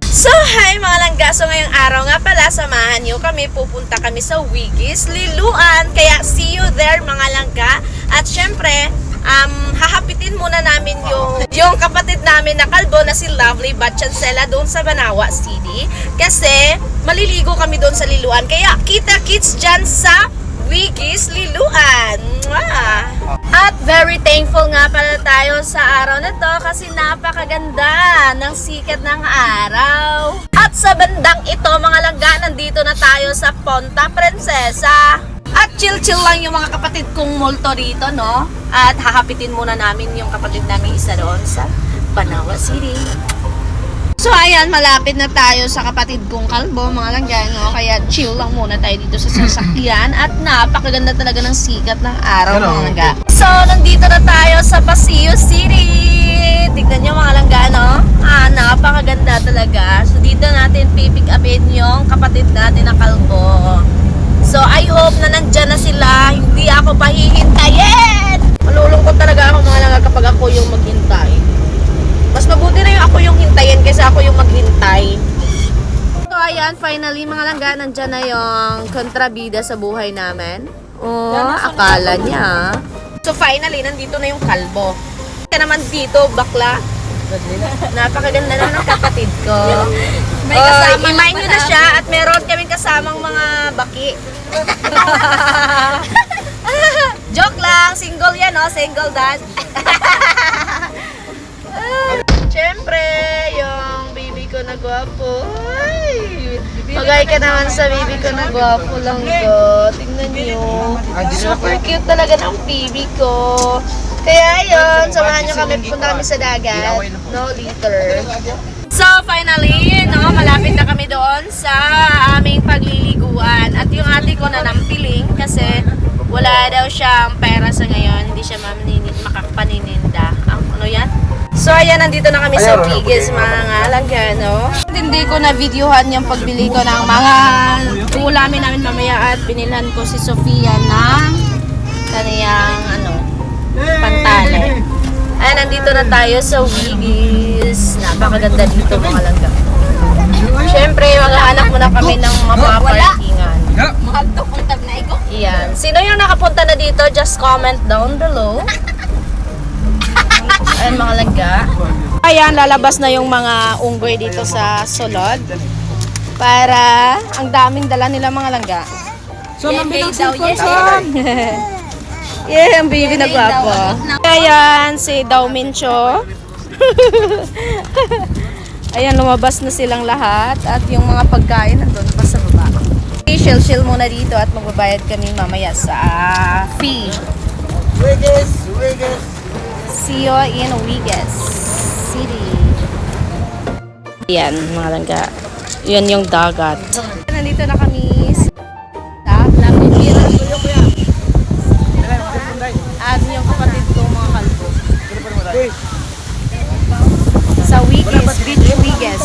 So, hi mga langga. So, ngayong araw nga pala, samahan nyo kami. Pupunta kami sa Wigis, Liloan. Kaya, see you there mga langga. At syempre, hahapitin muna namin yung kapatid namin na kalbo na si Lovely Batchancela doon sa Banawa City. Kasi, maliligo kami doon sa Liloan. Kaya, kita-kits dyan sa Wigis, Liloan. At very thankful nga pala tayo sa araw na to kasi napakaganda ng sikat ng araw. At sa bandang ito mga langga, nandito na tayo sa Ponta Princesa. At chill-chill lang yung mga kapatid kong multo dito, no? At hahapitin muna namin yung kapatid namin isa doon sa Banawa City. So ayan, malapit na tayo sa kapatid kong kalbo, mga langga, no? Kaya chill lang muna tayo dito sa sasakyan. At napakaganda talaga ng sikat ng araw, mga langga. So, nandito na tayo sa Paseo City. Tignan nyo mga langga, no? Napakaganda talaga. So, dito natin pipick upin yung kapatid natin na kalbo. So, I hope na nandyan na sila. Hindi ako pahihintayin. Malulungkot talaga ako mga langga kapag ako yung maghintay. Mas mabuti na yung ako yung hintayin kaysa ako yung maghintay. So ayan, finally mga langga, nandyan na yung kontrabida sa buhay namin. Oh, akala niya. So finally, nandito na yung kalbo. Kaya naman dito, bakla. Napakaganda na ng kapatid ko. May kasama imay nyo na siya at meron kaming kasamang mga baki. Joke lang, single yan, no? Single dad. Siyempre, yung baby ko na gwapo. Ay, magay ka naman sa baby ko na gwapo lang ko. Tingnan nyo. Super cute talaga ng baby ko. Kaya yun, samahan nyo kami, punta kami sa dagat. No litter. So, finally, no, malapit na kami doon sa aming pagliliguan. At yung ate ko na nampiling kasi wala daw siyang pera sa ngayon. Hindi siya makapanininda. Ano yan? So ayan, nandito na kami sa Wigis mga langga, no? Hindi ko na videohan yung pagbili ko ng mga ulamin namin mamaya at binilhan ko si Sofia ng kaniyang pantale. Ayan, nandito na tayo sa Wigis. Napakaganda dito mga langga. Siyempre, maghahanap muna kami ng mapaparkingan. Iyan. Sino yung nakapunta na dito? Just comment down below. Ayan mga langga. Ayan, lalabas na yung mga unggoy dito sa Solod. Para ang daming dala nila mga langga. So, nambilang cellphone. Yeah, ang baby na gwapo. Ayan, si Daw Mincho. Ayan, lumabas na silang lahat. At yung mga pagkain nandun pa sa baba. Chill muna dito at magbabayad kami mamaya sa fee. Wigis. See you in Wigis City. Yan, mga langga. Yan yung dagat. Nandito na kami sa Lamigil. At yung kapatid ko, mga kalbo. Sa Wigis, Beach Wigis.